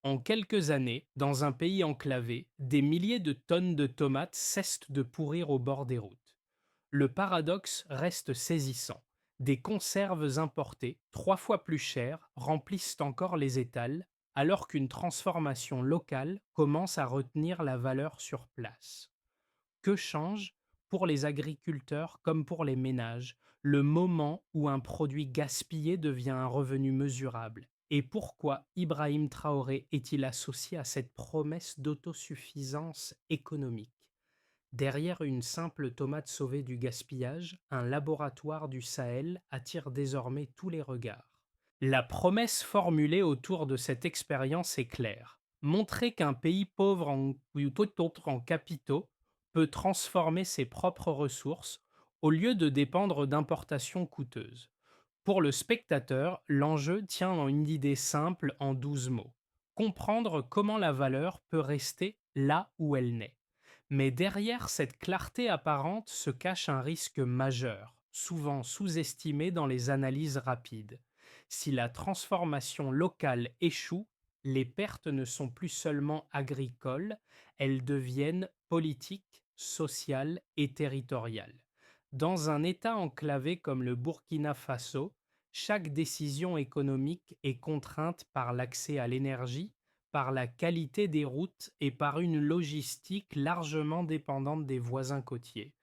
En quelques années, dans un pays enclavé, des milliers de tonnes de tomates cessent de pourrir au bord des routes. Le paradoxe reste saisissant. Des conserves importées, 3 fois plus chères, remplissent encore les étals, alors qu'une transformation locale commence à retenir la valeur sur place. Que change, pour les agriculteurs comme pour les ménages, le moment où un produit gaspillé devient un revenu mesurable? Et pourquoi Ibrahim Traoré est-il associé à cette promesse d'autosuffisance économique? Derrière une simple tomate sauvée du gaspillage, un laboratoire du Sahel attire désormais tous les regards. La promesse formulée autour de cette expérience est claire: montrer qu'un pays pauvre en, ou tout autre en capitaux peut transformer ses propres ressources au lieu de dépendre d'importations coûteuses. Pour le spectateur, l'enjeu tient en une idée simple en 12 mots: comprendre comment la valeur peut rester là où elle naît. Mais derrière cette clarté apparente se cache un risque majeur, souvent sous-estimé dans les analyses rapides. Si la transformation locale échoue, les pertes ne sont plus seulement agricoles, elles deviennent politiques, sociales et territoriales. Dans un État enclavé comme le Burkina Faso, chaque décision économique est contrainte par l'accès à l'énergie, par la qualité des routes et par une logistique largement dépendante des voisins côtiers.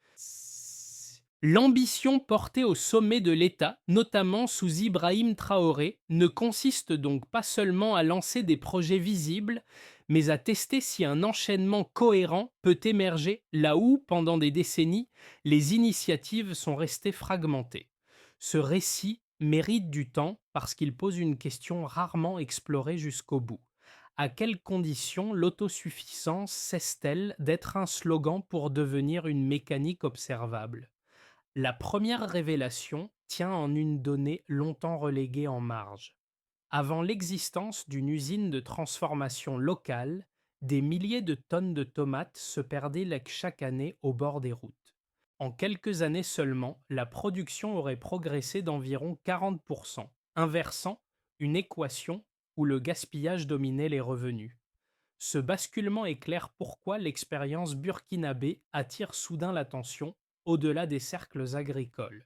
L'ambition portée au sommet de l'État, notamment sous Ibrahim Traoré, ne consiste donc pas seulement à lancer des projets visibles, mais à tester si un enchaînement cohérent peut émerger là où, pendant des décennies, les initiatives sont restées fragmentées. Ce récit mérite du temps parce qu'il pose une question rarement explorée jusqu'au bout: à quelles conditions l'autosuffisance cesse-t-elle d'être un slogan pour devenir une mécanique observable? La première révélation tient en une donnée longtemps reléguée en marge. Avant l'existence d'une usine de transformation locale, des milliers de tonnes de tomates se perdaient chaque année au bord des routes. En quelques années seulement, la production aurait progressé d'environ 40%, inversant une équation où le gaspillage dominait les revenus. Ce basculement éclaire pourquoi l'expérience burkinabé attire soudain l'attention au-delà des cercles agricoles.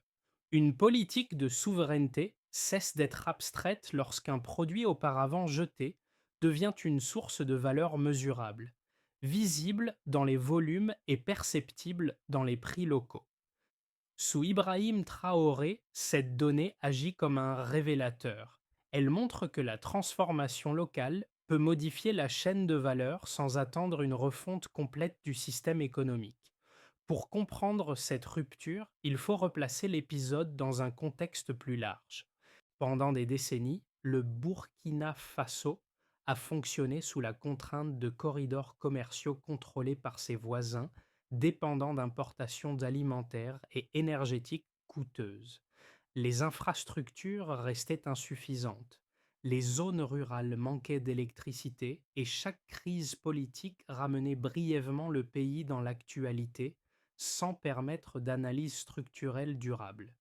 Une politique de souveraineté cesse d'être abstraite lorsqu'un produit auparavant jeté devient une source de valeur mesurable, visible dans les volumes et perceptible dans les prix locaux. Sous Ibrahim Traoré, cette donnée agit comme un révélateur. Elle montre que la transformation locale peut modifier la chaîne de valeur sans attendre une refonte complète du système économique. Pour comprendre cette rupture, il faut replacer l'épisode dans un contexte plus large. Pendant des décennies, le Burkina Faso a fonctionné sous la contrainte de corridors commerciaux contrôlés par ses voisins, dépendant d'importations alimentaires et énergétiques coûteuses. Les infrastructures restaient insuffisantes. Les zones rurales manquaient d'électricité et chaque crise politique ramenait brièvement le pays dans l'actualité sans permettre d'analyse structurelle durable.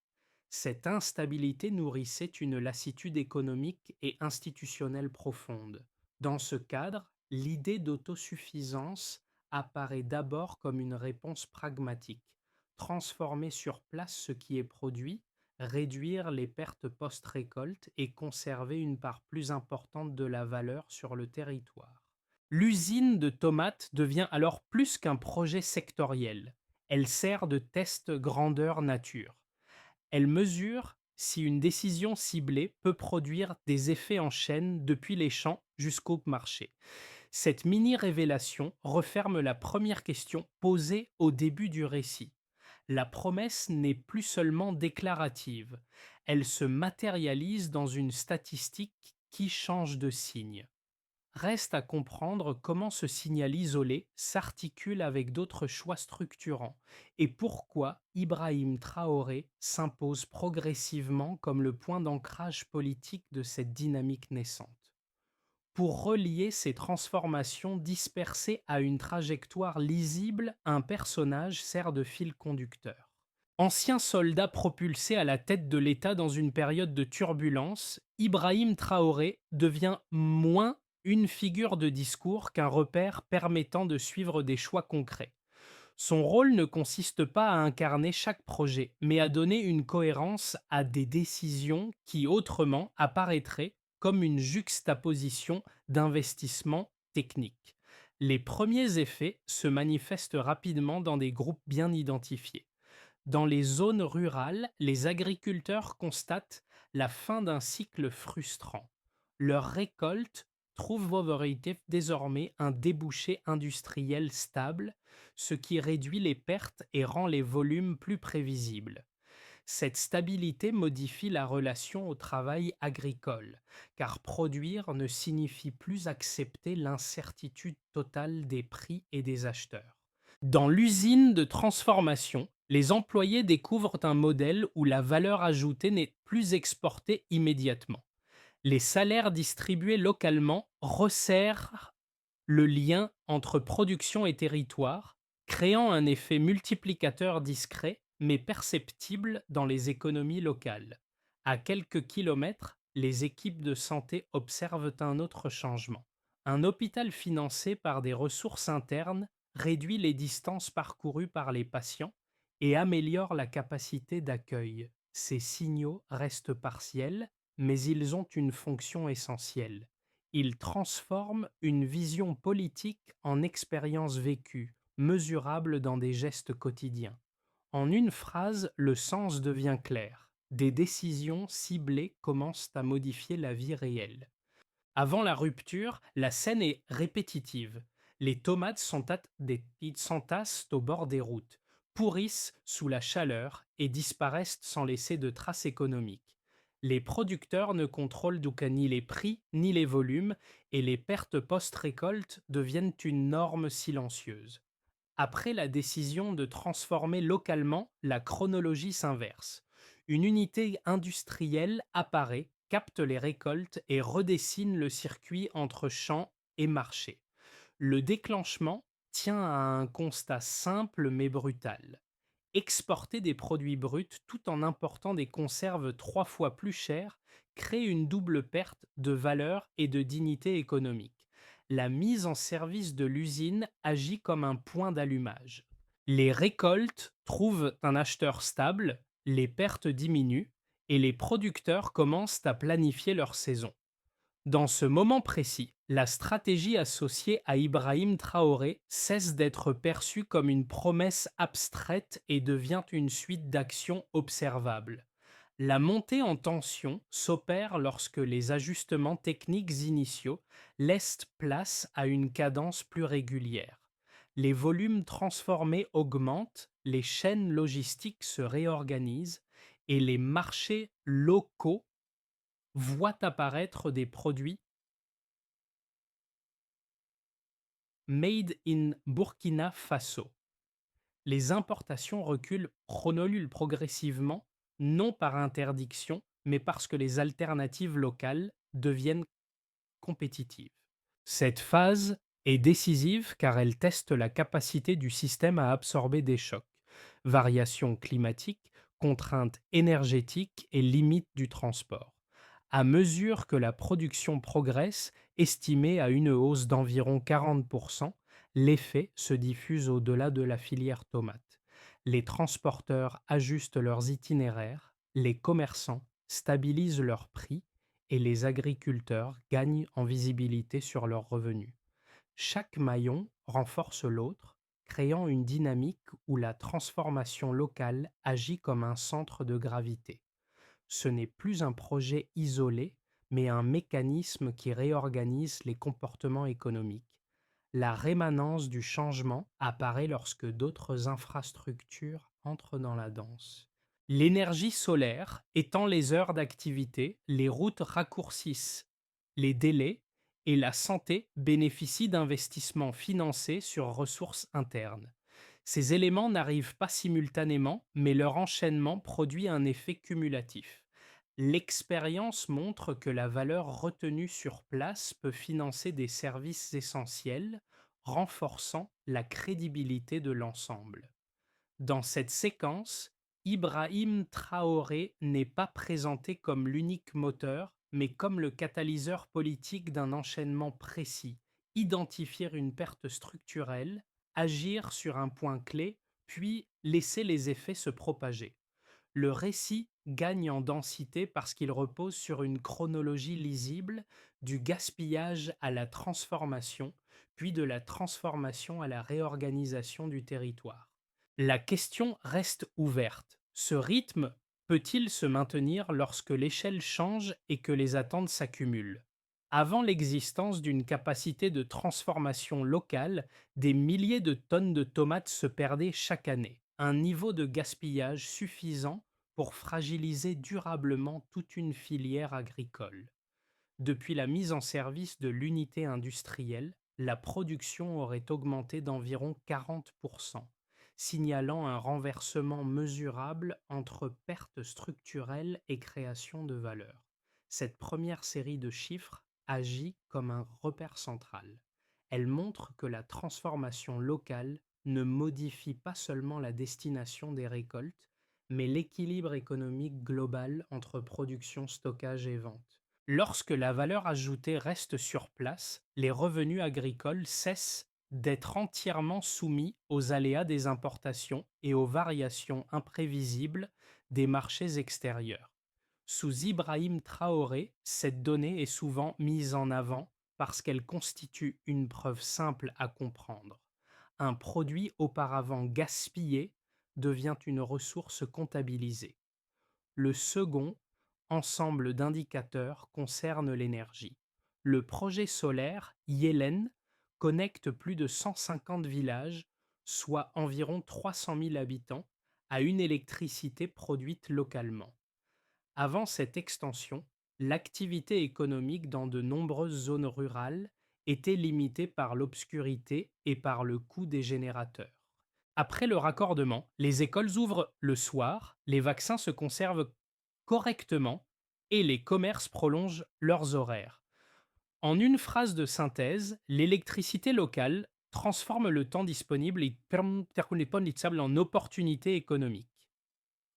Cette instabilité nourrissait une lassitude économique et institutionnelle profonde. Dans ce cadre, l'idée d'autosuffisance apparaît d'abord comme une réponse pragmatique: transformer sur place ce qui est produit, réduire les pertes post-récolte et conserver une part plus importante de la valeur sur le territoire. L'usine de tomates devient alors plus qu'un projet sectoriel. Elle sert de test grandeur nature. Elle mesure si une décision ciblée peut produire des effets en chaîne depuis les champs jusqu'au marché. Cette mini-révélation referme la première question posée au début du récit. La promesse n'est plus seulement déclarative, elle se matérialise dans une statistique qui change de signe. Reste à comprendre comment ce signal isolé s'articule avec d'autres choix structurants et pourquoi Ibrahim Traoré s'impose progressivement comme le point d'ancrage politique de cette dynamique naissante. Pour relier ces transformations dispersées à une trajectoire lisible, un personnage sert de fil conducteur. Ancien soldat propulsé à la tête de l'État dans une période de turbulence, Ibrahim Traoré devient moins une figure de discours qu'un repère permettant de suivre des choix concrets. Son rôle ne consiste pas à incarner chaque projet, mais à donner une cohérence à des décisions qui autrement apparaîtraient comme une juxtaposition d'investissements techniques. Les premiers effets se manifestent rapidement dans des groupes bien identifiés. Dans les zones rurales, les agriculteurs constatent la fin d'un cycle frustrant. Leur récolte trouve désormais un débouché industriel stable, ce qui réduit les pertes et rend les volumes plus prévisibles. Cette stabilité modifie la relation au travail agricole, car produire ne signifie plus accepter l'incertitude totale des prix et des acheteurs. Dans l'usine de transformation, les employés découvrent un modèle où la valeur ajoutée n'est plus exportée immédiatement. Les salaires distribués localement resserrent le lien entre production et territoire, créant un effet multiplicateur discret mais perceptible dans les économies locales. À quelques kilomètres, les équipes de santé observent un autre changement. Un hôpital financé par des ressources internes réduit les distances parcourues par les patients et améliore la capacité d'accueil. Ces signaux restent partiels, mais ils ont une fonction essentielle. Ils transforment une vision politique en expérience vécue, mesurable dans des gestes quotidiens. En une phrase, le sens devient clair. Des décisions ciblées commencent à modifier la vie réelle. Avant la rupture, la scène est répétitive. Les tomates s'entassent au bord des routes, pourrissent sous la chaleur et disparaissent sans laisser de traces économiques. Les producteurs ne contrôlent donc ni les prix ni les volumes et les pertes post-récolte deviennent une norme silencieuse. Après la décision de transformer localement, la chronologie s'inverse. Une unité industrielle apparaît, capte les récoltes et redessine le circuit entre champs et marché. Le déclenchement tient à un constat simple mais brutal. Exporter des produits bruts tout en important des conserves 3 fois plus chères crée une double perte de valeur et de dignité économique. La mise en service de l'usine agit comme un point d'allumage. Les récoltes trouvent un acheteur stable, les pertes diminuent et les producteurs commencent à planifier leur saison. Dans ce moment précis, la stratégie associée à Ibrahim Traoré cesse d'être perçue comme une promesse abstraite et devient une suite d'actions observables. La montée en tension s'opère lorsque les ajustements techniques initiaux laissent place à une cadence plus régulière. Les volumes transformés augmentent, les chaînes logistiques se réorganisent et les marchés locaux voient apparaître des produits Made in Burkina Faso. Les importations reculent progressivement, non par interdiction, mais parce que les alternatives locales deviennent compétitives. Cette phase est décisive car elle teste la capacité du système à absorber des chocs, variations climatiques, contraintes énergétiques et limites du transport. À mesure que la production progresse, estimée à une hausse d'environ 40%, l'effet se diffuse au-delà de la filière tomate. Les transporteurs ajustent leurs itinéraires, les commerçants stabilisent leurs prix et les agriculteurs gagnent en visibilité sur leurs revenus. Chaque maillon renforce l'autre, créant une dynamique où la transformation locale agit comme un centre de gravité. Ce n'est plus un projet isolé, mais un mécanisme qui réorganise les comportements économiques. La rémanence du changement apparaît lorsque d'autres infrastructures entrent dans la danse. L'énergie solaire étend les heures d'activité, les routes raccourcissent les délais et la santé bénéficie d'investissements financés sur ressources internes. Ces éléments n'arrivent pas simultanément, mais leur enchaînement produit un effet cumulatif. L'expérience montre que la valeur retenue sur place peut financer des services essentiels, renforçant la crédibilité de l'ensemble. Dans cette séquence, Ibrahim Traoré n'est pas présenté comme l'unique moteur, mais comme le catalyseur politique d'un enchaînement précis, identifier une perte structurelle, agir sur un point clé, puis laisser les effets se propager. Le récit gagne en densité parce qu'il repose sur une chronologie lisible, du gaspillage à la transformation, puis de la transformation à la réorganisation du territoire. La question reste ouverte. Ce rythme peut-il se maintenir lorsque l'échelle change et que les attentes s'accumulent? Avant l'existence d'une capacité de transformation locale, des milliers de tonnes de tomates se perdaient chaque année, un niveau de gaspillage suffisant pour fragiliser durablement toute une filière agricole. Depuis la mise en service de l'unité industrielle, la production aurait augmenté d'environ 40%, signalant un renversement mesurable entre perte structurelle et création de valeur. Cette première série de chiffres agit comme un repère central. Elle montre que la transformation locale ne modifie pas seulement la destination des récoltes, mais l'équilibre économique global entre production, stockage et vente. Lorsque la valeur ajoutée reste sur place, les revenus agricoles cessent d'être entièrement soumis aux aléas des importations et aux variations imprévisibles des marchés extérieurs. Sous Ibrahim Traoré, cette donnée est souvent mise en avant parce qu'elle constitue une preuve simple à comprendre. Un produit auparavant gaspillé devient une ressource comptabilisée. Le second ensemble d'indicateurs concerne l'énergie. Le projet solaire Yelen connecte plus de 150 villages, soit environ 300 000 habitants, à une électricité produite localement. Avant cette extension, l'activité économique dans de nombreuses zones rurales était limitée par l'obscurité et par le coût des générateurs. Après le raccordement, les écoles ouvrent le soir, les vaccins se conservent correctement et les commerces prolongent leurs horaires. En une phrase de synthèse, l'électricité locale transforme le temps disponible et en opportunité économique.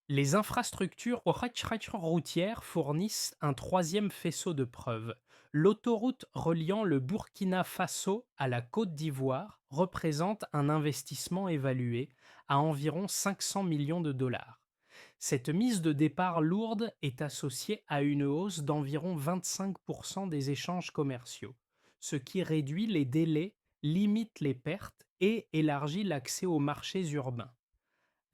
Les infrastructures routières fournissent un troisième faisceau de preuves. L'autoroute reliant le Burkina Faso à la Côte d'Ivoire représente un investissement évalué à environ 500 millions de dollars. Cette mise de départ lourde est associée à une hausse d'environ 25% des échanges commerciaux, ce qui réduit les délais, limite les pertes et élargit l'accès aux marchés urbains.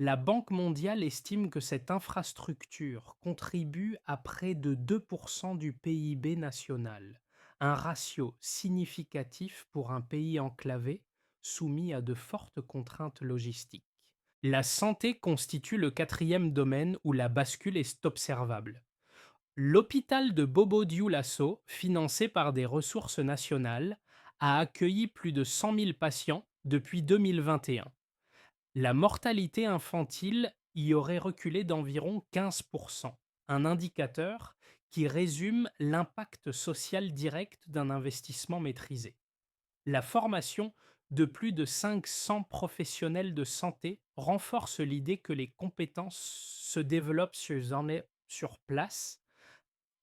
La Banque mondiale estime que cette infrastructure contribue à près de 2% du PIB national, un ratio significatif pour un pays enclavé soumis à de fortes contraintes logistiques. La santé constitue le quatrième domaine où la bascule est observable. L'hôpital de Bobo-Dioulasso, financé par des ressources nationales, a accueilli plus de 100 000 patients depuis 2021. La mortalité infantile y aurait reculé d'environ 15%, un indicateur qui résume l'impact social direct d'un investissement maîtrisé. La formation de plus de 500 professionnels de santé renforce l'idée que les compétences se développent sur place,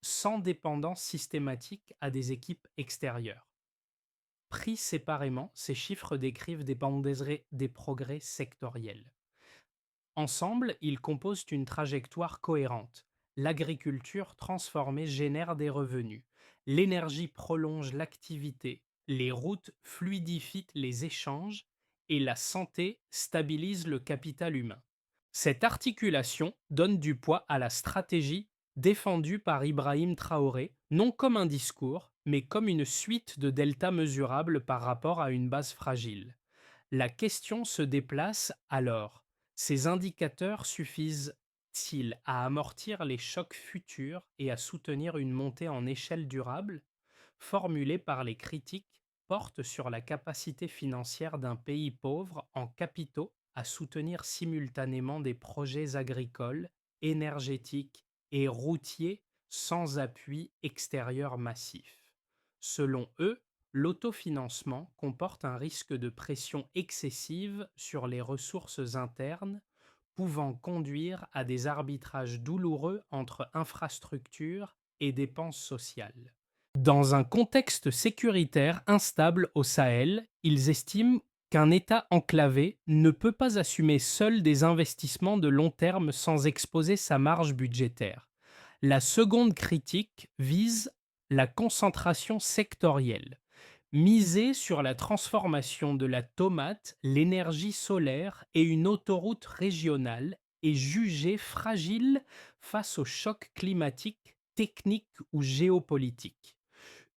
sans dépendance systématique à des équipes extérieures. Pris séparément, ces chiffres décrivent des progrès sectoriels. Ensemble, ils composent une trajectoire cohérente. L'agriculture transformée génère des revenus, l'énergie prolonge l'activité, les routes fluidifient les échanges et la santé stabilise le capital humain. Cette articulation donne du poids à la stratégie défendue par Ibrahim Traoré, non comme un discours, mais comme une suite de deltas mesurables par rapport à une base fragile. La question se déplace alors: ces indicateurs suffisent-ils à amortir les chocs futurs et à soutenir une montée en échelle durable? Formulée par les critiques, porte sur la capacité financière d'un pays pauvre en capitaux à soutenir simultanément des projets agricoles, énergétiques et routiers sans appui extérieur massif. Selon eux, l'autofinancement comporte un risque de pression excessive sur les ressources internes, pouvant conduire à des arbitrages douloureux entre infrastructures et dépenses sociales. Dans un contexte sécuritaire instable au Sahel, ils estiment qu'un État enclavé ne peut pas assumer seul des investissements de long terme sans exposer sa marge budgétaire. La seconde critique vise la concentration sectorielle. Miser sur la transformation de la tomate, l'énergie solaire et une autoroute régionale est jugé fragile face aux chocs climatiques, techniques ou géopolitiques.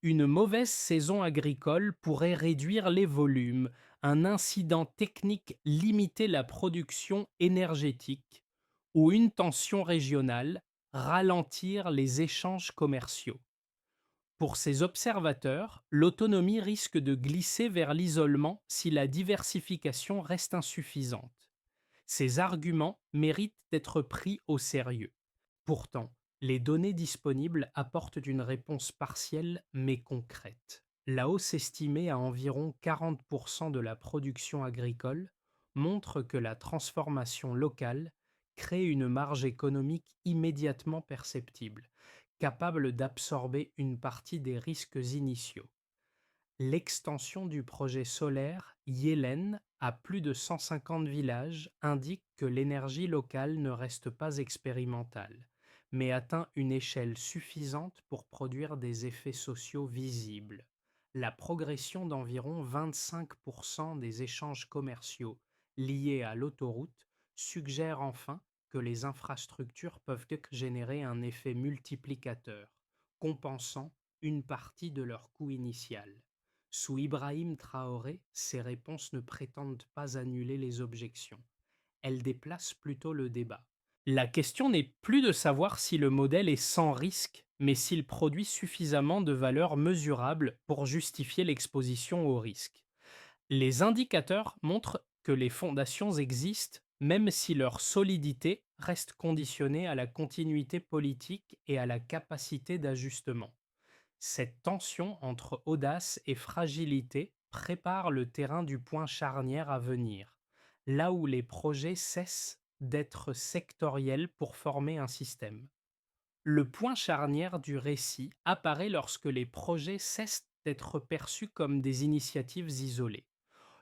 Une mauvaise saison agricole pourrait réduire les volumes, un incident technique limiter la production énergétique ou une tension régionale ralentir les échanges commerciaux. Pour ces observateurs, l'autonomie risque de glisser vers l'isolement si la diversification reste insuffisante. Ces arguments méritent d'être pris au sérieux. Pourtant, les données disponibles apportent une réponse partielle mais concrète. La hausse estimée à environ 40% de la production agricole montre que la transformation locale crée une marge économique immédiatement perceptible, capable d'absorber une partie des risques initiaux. L'extension du projet solaire Yelen à plus de 150 villages indique que l'énergie locale ne reste pas expérimentale, mais atteint une échelle suffisante pour produire des effets sociaux visibles. La progression d'environ 25% des échanges commerciaux liés à l'autoroute suggère enfin que les infrastructures peuvent générer un effet multiplicateur, compensant une partie de leur coût initial. Sous Ibrahim Traoré, ces réponses ne prétendent pas annuler les objections. Elles déplacent plutôt le débat. La question n'est plus de savoir si le modèle est sans risque, mais s'il produit suffisamment de valeur mesurable pour justifier l'exposition au risque. Les indicateurs montrent que les fondations existent, même si leur solidité reste conditionnée à la continuité politique et à la capacité d'ajustement. Cette tension entre audace et fragilité prépare le terrain du point charnière à venir, là où les projets cessent d'être sectoriels pour former un système. Le point charnière du récit apparaît lorsque les projets cessent d'être perçus comme des initiatives isolées.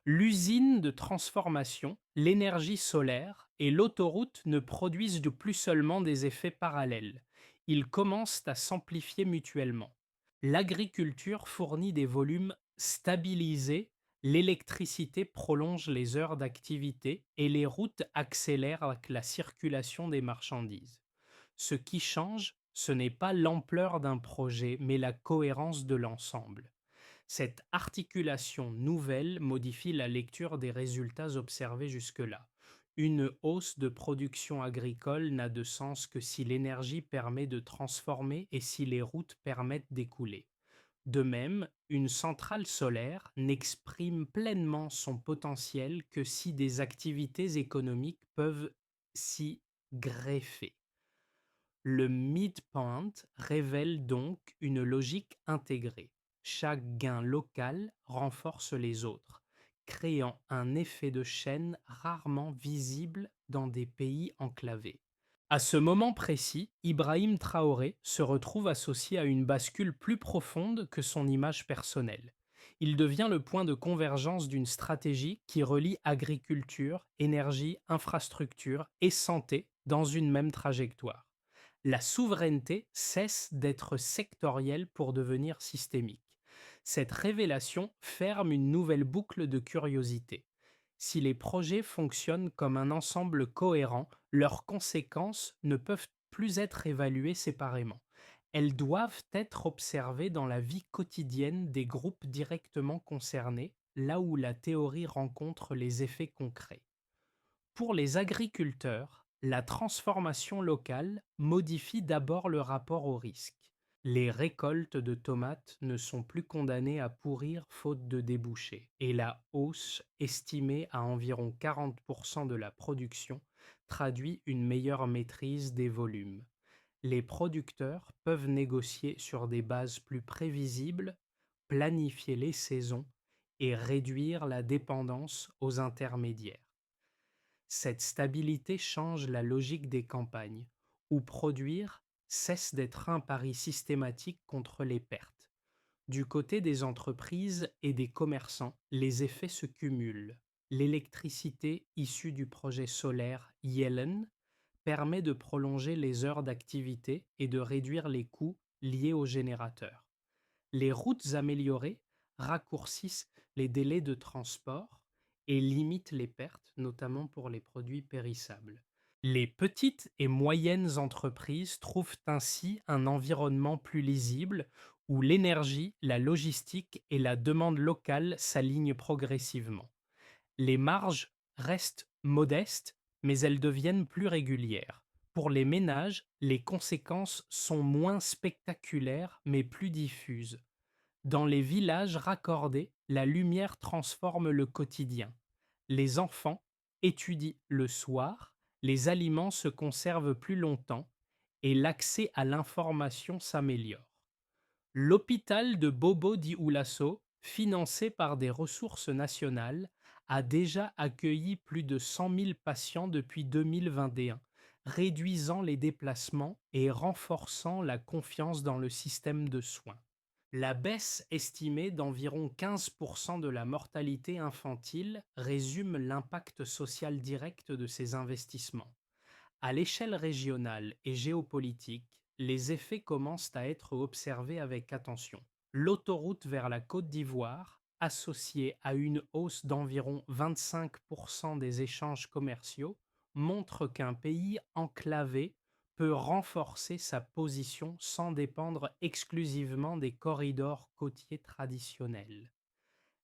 L'usine de transformation, l'énergie solaire et l'autoroute ne produisent de plus seulement des effets parallèles. Ils commencent à s'amplifier mutuellement. L'agriculture fournit des volumes stabilisés, l'électricité prolonge les heures d'activité et les routes accélèrent la circulation des marchandises. Ce qui change, ce n'est pas l'ampleur d'un projet, mais la cohérence de l'ensemble. Cette articulation nouvelle modifie la lecture des résultats observés jusque-là. Une hausse de production agricole n'a de sens que si l'énergie permet de transformer et si les routes permettent d'écouler. De même, une centrale solaire n'exprime pleinement son potentiel que si des activités économiques peuvent s'y greffer. Le midpoint révèle donc une logique intégrée. Chaque gain local renforce les autres, créant un effet de chaîne rarement visible dans des pays enclavés. À ce moment précis, Ibrahim Traoré se retrouve associé à une bascule plus profonde que son image personnelle. Il devient le point de convergence d'une stratégie qui relie agriculture, énergie, infrastructure et santé dans une même trajectoire. La souveraineté cesse d'être sectorielle pour devenir systémique. Cette révélation ferme une nouvelle boucle de curiosité. Si les projets fonctionnent comme un ensemble cohérent, leurs conséquences ne peuvent plus être évaluées séparément. Elles doivent être observées dans la vie quotidienne des groupes directement concernés, là où la théorie rencontre les effets concrets. Pour les agriculteurs, la transformation locale modifie d'abord le rapport au risque. Les récoltes de tomates ne sont plus condamnées à pourrir faute de débouchés, et la hausse, estimée à environ 40% de la production, traduit une meilleure maîtrise des volumes. Les producteurs peuvent négocier sur des bases plus prévisibles, planifier les saisons et réduire la dépendance aux intermédiaires. Cette stabilité change la logique des campagnes, où produire cesse d'être un pari systématique contre les pertes. Du côté des entreprises et des commerçants, les effets se cumulent. L'électricité issue du projet solaire Yellen permet de prolonger les heures d'activité et de réduire les coûts liés aux générateurs. Les routes améliorées raccourcissent les délais de transport et limitent les pertes, notamment pour les produits périssables. Les petites et moyennes entreprises trouvent ainsi un environnement plus lisible où l'énergie, la logistique et la demande locale s'alignent progressivement. Les marges restent modestes, mais elles deviennent plus régulières. Pour les ménages, les conséquences sont moins spectaculaires mais plus diffuses. Dans les villages raccordés, la lumière transforme le quotidien. Les enfants étudient le soir, les aliments se conservent plus longtemps et l'accès à l'information s'améliore. L'hôpital de Bobo Dioulasso, financé par des ressources nationales, a déjà accueilli plus de 100 000 patients depuis 2021, réduisant les déplacements et renforçant la confiance dans le système de soins. La baisse estimée d'environ 15% de la mortalité infantile résume l'impact social direct de ces investissements. À l'échelle régionale et géopolitique, les effets commencent à être observés avec attention. L'autoroute vers la Côte d'Ivoire, associée à une hausse d'environ 25% des échanges commerciaux, montre qu'un pays enclavé peut renforcer sa position sans dépendre exclusivement des corridors côtiers traditionnels.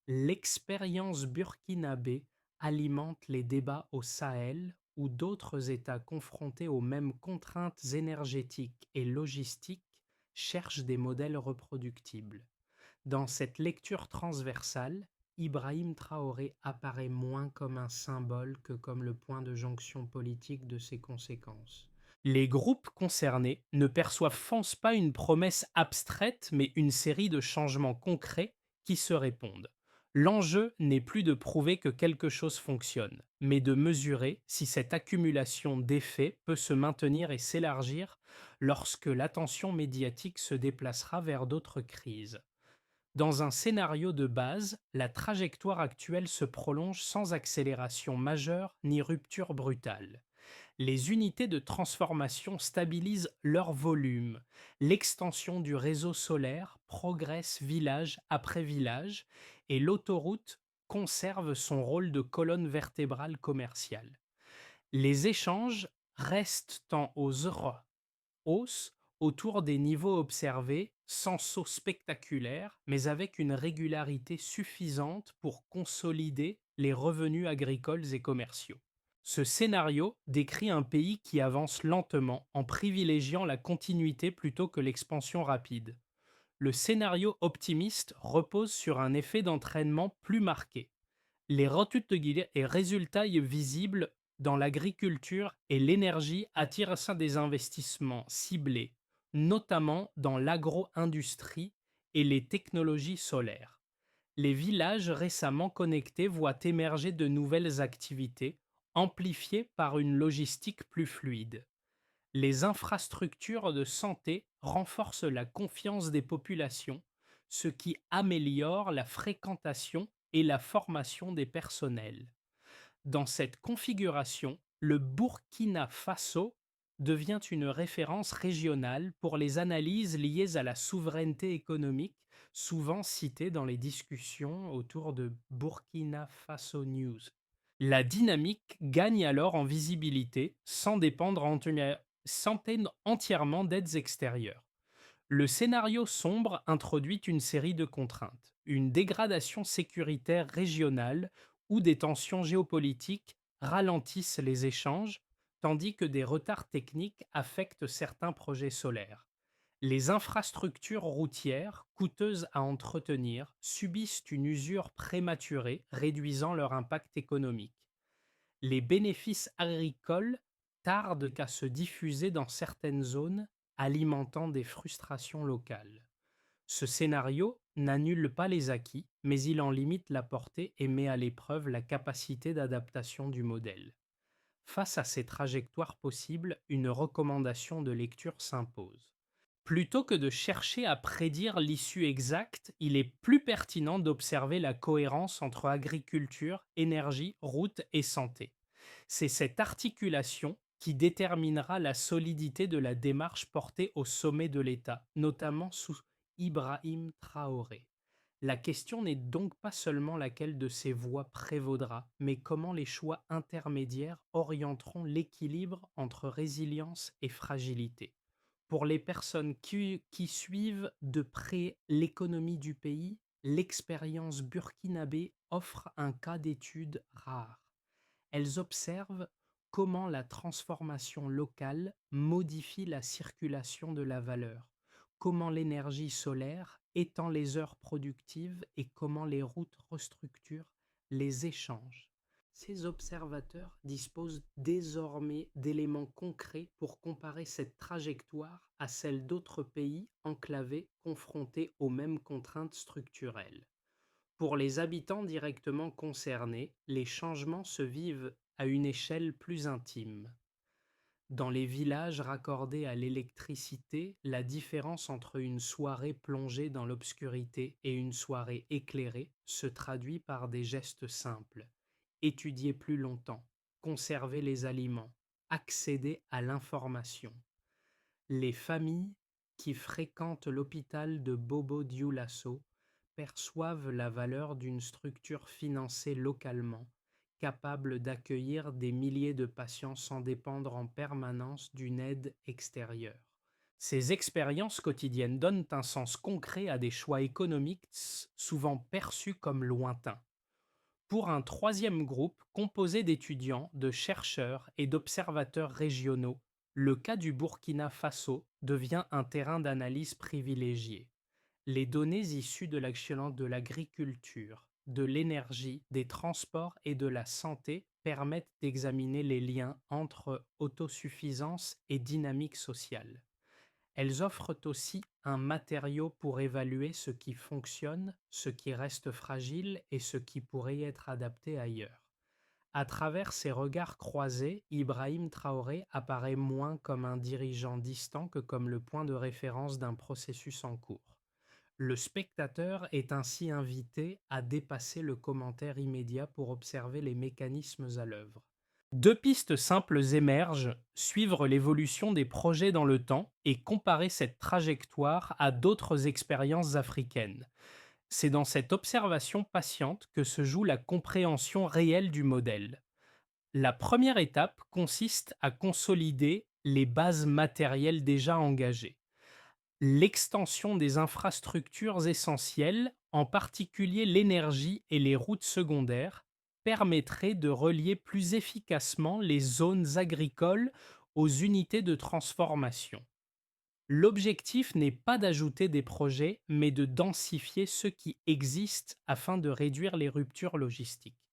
L'expérience burkinabé alimente les débats au Sahel où d'autres États confrontés aux mêmes contraintes énergétiques et logistiques cherchent des modèles reproductibles. Dans cette lecture transversale, Ibrahim Traoré apparaît moins comme un symbole que comme le point de jonction politique de ses conséquences. Les groupes concernés ne perçoivent pas une promesse abstraite, mais une série de changements concrets qui se répondent. L'enjeu n'est plus de prouver que quelque chose fonctionne, mais de mesurer si cette accumulation d'effets peut se maintenir et s'élargir lorsque l'attention médiatique se déplacera vers d'autres crises. Dans un scénario de base, la trajectoire actuelle se prolonge sans accélération majeure ni rupture brutale. Les unités de transformation stabilisent leur volume. L'extension du réseau solaire progresse village après village et l'autoroute conserve son rôle de colonne vertébrale commerciale. Les échanges restent en hausse autour des niveaux observés, sans saut spectaculaire, mais avec une régularité suffisante pour consolider les revenus agricoles et commerciaux. Ce scénario décrit un pays qui avance lentement en privilégiant la continuité plutôt que l'expansion rapide. Le scénario optimiste repose sur un effet d'entraînement plus marqué. Les et résultats visibles dans l'agriculture et l'énergie attirent ça des investissements ciblés, notamment dans l'agro-industrie et les technologies solaires. Les villages récemment connectés voient émerger de nouvelles activités, amplifiées par une logistique plus fluide. Les infrastructures de santé renforcent la confiance des populations, ce qui améliore la fréquentation et la formation des personnels. Dans cette configuration, le Burkina Faso devient une référence régionale pour les analyses liées à la souveraineté économique, souvent citées dans les discussions autour de Burkina Faso News. La dynamique gagne alors en visibilité sans dépendre entièrement d'aides extérieures. Le scénario sombre introduit une série de contraintes, une dégradation sécuritaire régionale ou des tensions géopolitiques ralentissent les échanges, tandis que des retards techniques affectent certains projets solaires. Les infrastructures routières, coûteuses à entretenir, subissent une usure prématurée, réduisant leur impact économique. Les bénéfices agricoles tardent à se diffuser dans certaines zones, alimentant des frustrations locales. Ce scénario n'annule pas les acquis, mais il en limite la portée et met à l'épreuve la capacité d'adaptation du modèle. Face à ces trajectoires possibles, une recommandation de lecture s'impose. Plutôt que de chercher à prédire l'issue exacte, il est plus pertinent d'observer la cohérence entre agriculture, énergie, route et santé. C'est cette articulation qui déterminera la solidité de la démarche portée au sommet de l'État, notamment sous Ibrahim Traoré. La question n'est donc pas seulement laquelle de ces voies prévaudra, mais comment les choix intermédiaires orienteront l'équilibre entre résilience et fragilité. Pour les personnes qui suivent de près l'économie du pays, l'expérience burkinabé offre un cas d'étude rare. Elles observent comment la transformation locale modifie la circulation de la valeur, comment l'énergie solaire étend les heures productives et comment les routes restructurent les échanges. Ces observateurs disposent désormais d'éléments concrets pour comparer cette trajectoire à celle d'autres pays enclavés confrontés aux mêmes contraintes structurelles. Pour les habitants directement concernés, les changements se vivent à une échelle plus intime. Dans les villages raccordés à l'électricité, la différence entre une soirée plongée dans l'obscurité et une soirée éclairée se traduit par des gestes simples. Étudier plus longtemps, conserver les aliments, accéder à l'information. Les familles qui fréquentent l'hôpital de Bobo Dioulasso perçoivent la valeur d'une structure financée localement, capable d'accueillir des milliers de patients sans dépendre en permanence d'une aide extérieure. Ces expériences quotidiennes donnent un sens concret à des choix économiques souvent perçus comme lointains. Pour un troisième groupe composé d'étudiants, de chercheurs et d'observateurs régionaux, le cas du Burkina Faso devient un terrain d'analyse privilégié. Les données issues de l'excellence de l'agriculture, de l'énergie, des transports et de la santé permettent d'examiner les liens entre autosuffisance et dynamique sociale. Elles offrent aussi un matériau pour évaluer ce qui fonctionne, ce qui reste fragile et ce qui pourrait être adapté ailleurs. À travers ces regards croisés, Ibrahim Traoré apparaît moins comme un dirigeant distant que comme le point de référence d'un processus en cours. Le spectateur est ainsi invité à dépasser le commentaire immédiat pour observer les mécanismes à l'œuvre. Deux pistes simples émergent, suivre l'évolution des projets dans le temps et comparer cette trajectoire à d'autres expériences africaines. C'est dans cette observation patiente que se joue la compréhension réelle du modèle. La première étape consiste à consolider les bases matérielles déjà engagées. L'extension des infrastructures essentielles, en particulier l'énergie et les routes secondaires, permettrait de relier plus efficacement les zones agricoles aux unités de transformation. L'objectif n'est pas d'ajouter des projets, mais de densifier ceux qui existent afin de réduire les ruptures logistiques.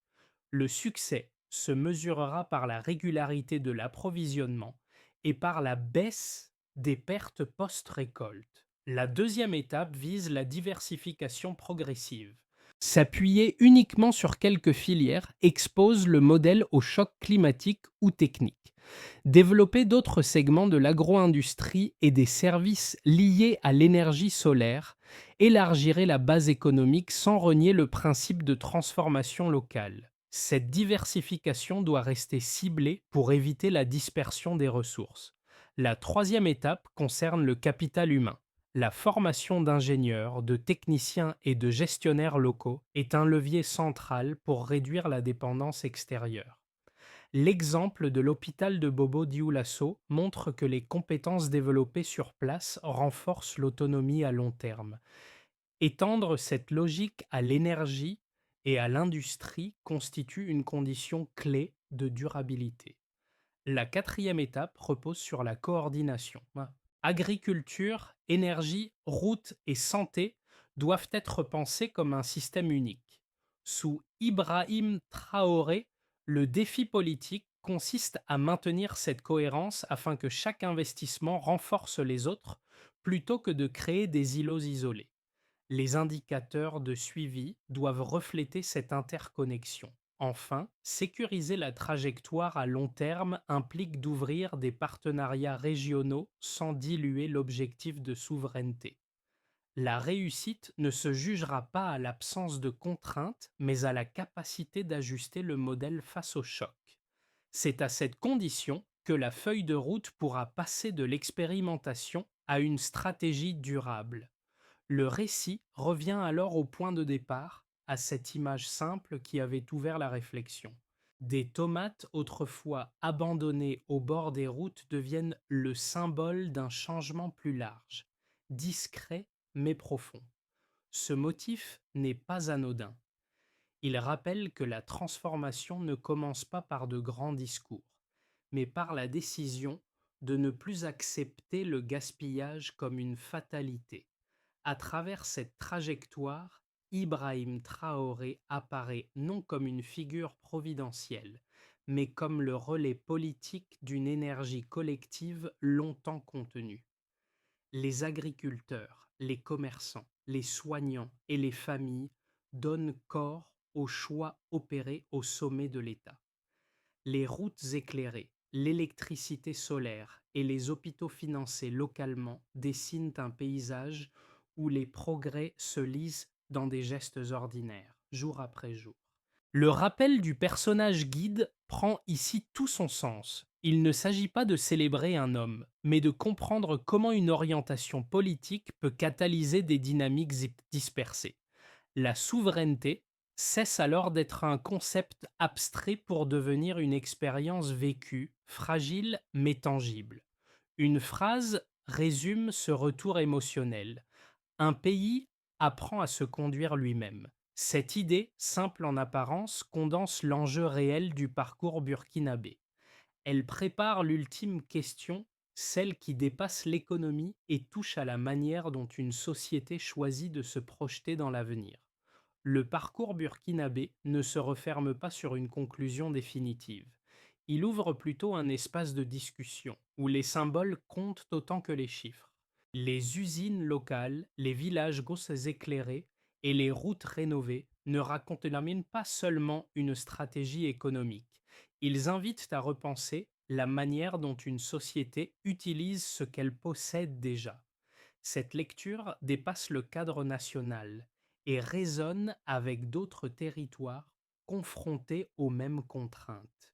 Le succès se mesurera par la régularité de l'approvisionnement et par la baisse des pertes post-récolte. La deuxième étape vise la diversification progressive. S'appuyer uniquement sur quelques filières expose le modèle au choc climatique ou technique. Développer d'autres segments de l'agro-industrie et des services liés à l'énergie solaire élargirait la base économique sans renier le principe de transformation locale. Cette diversification doit rester ciblée pour éviter la dispersion des ressources. La troisième étape concerne le capital humain. La formation d'ingénieurs, de techniciens et de gestionnaires locaux est un levier central pour réduire la dépendance extérieure. L'exemple de l'hôpital de Bobo Dioulasso montre que les compétences développées sur place renforcent l'autonomie à long terme. Étendre cette logique à l'énergie et à l'industrie constitue une condition clé de durabilité. La quatrième étape repose sur la coordination. Agriculture, énergie, route et santé doivent être pensés comme un système unique. Sous Ibrahim Traoré, le défi politique consiste à maintenir cette cohérence afin que chaque investissement renforce les autres plutôt que de créer des îlots isolés. Les indicateurs de suivi doivent refléter cette interconnexion. Enfin, sécuriser la trajectoire à long terme implique d'ouvrir des partenariats régionaux sans diluer l'objectif de souveraineté. La réussite ne se jugera pas à l'absence de contraintes, mais à la capacité d'ajuster le modèle face au choc. C'est à cette condition que la feuille de route pourra passer de l'expérimentation à une stratégie durable. Le récit revient alors au point de départ, à cette image simple qui avait ouvert la réflexion. Des tomates autrefois abandonnées au bord des routes deviennent le symbole d'un changement plus large, discret mais profond. Ce motif n'est pas anodin. Il rappelle que la transformation ne commence pas par de grands discours, mais par la décision de ne plus accepter le gaspillage comme une fatalité. À travers cette trajectoire, Ibrahim Traoré apparaît non comme une figure providentielle, mais comme le relais politique d'une énergie collective longtemps contenue. Les agriculteurs, les commerçants, les soignants et les familles donnent corps aux choix opérés au sommet de l'État. Les routes éclairées, l'électricité solaire et les hôpitaux financés localement dessinent un paysage où les progrès se lisent dans des gestes ordinaires, jour après jour. Le rappel du personnage guide prend ici tout son sens. Il ne s'agit pas de célébrer un homme, mais de comprendre comment une orientation politique peut catalyser des dynamiques dispersées. La souveraineté cesse alors d'être un concept abstrait pour devenir une expérience vécue, fragile mais tangible. Une phrase résume ce retour émotionnel. Un pays apprend à se conduire lui-même. Cette idée, simple en apparence, condense l'enjeu réel du parcours burkinabé. Elle prépare l'ultime question, celle qui dépasse l'économie et touche à la manière dont une société choisit de se projeter dans l'avenir. Le parcours burkinabé ne se referme pas sur une conclusion définitive. Il ouvre plutôt un espace de discussion où les symboles comptent autant que les chiffres. Les usines locales, les villages gosses éclairés et les routes rénovées ne racontent pas seulement une stratégie économique. Ils invitent à repenser la manière dont une société utilise ce qu'elle possède déjà. Cette lecture dépasse le cadre national et résonne avec d'autres territoires confrontés aux mêmes contraintes.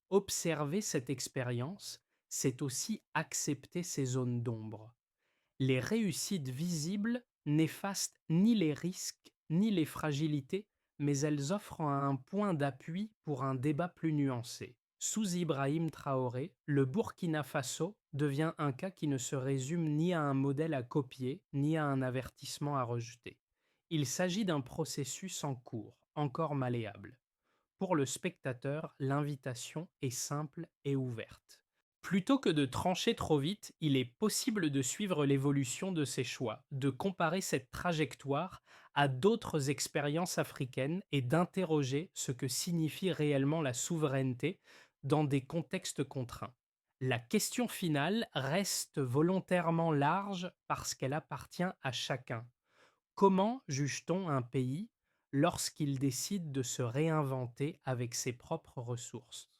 Observer cette expérience, c'est aussi accepter ces zones d'ombre. Les réussites visibles n'effacent ni les risques ni les fragilités, mais elles offrent un point d'appui pour un débat plus nuancé. Sous Ibrahim Traoré, le Burkina Faso devient un cas qui ne se résume ni à un modèle à copier, ni à un avertissement à rejeter. Il s'agit d'un processus en cours, encore malléable. Pour le spectateur, l'invitation est simple et ouverte. Plutôt que de trancher trop vite, il est possible de suivre l'évolution de ses choix, de comparer cette trajectoire à d'autres expériences africaines et d'interroger ce que signifie réellement la souveraineté dans des contextes contraints. La question finale reste volontairement large parce qu'elle appartient à chacun. Comment juge-t-on un pays lorsqu'il décide de se réinventer avec ses propres ressources?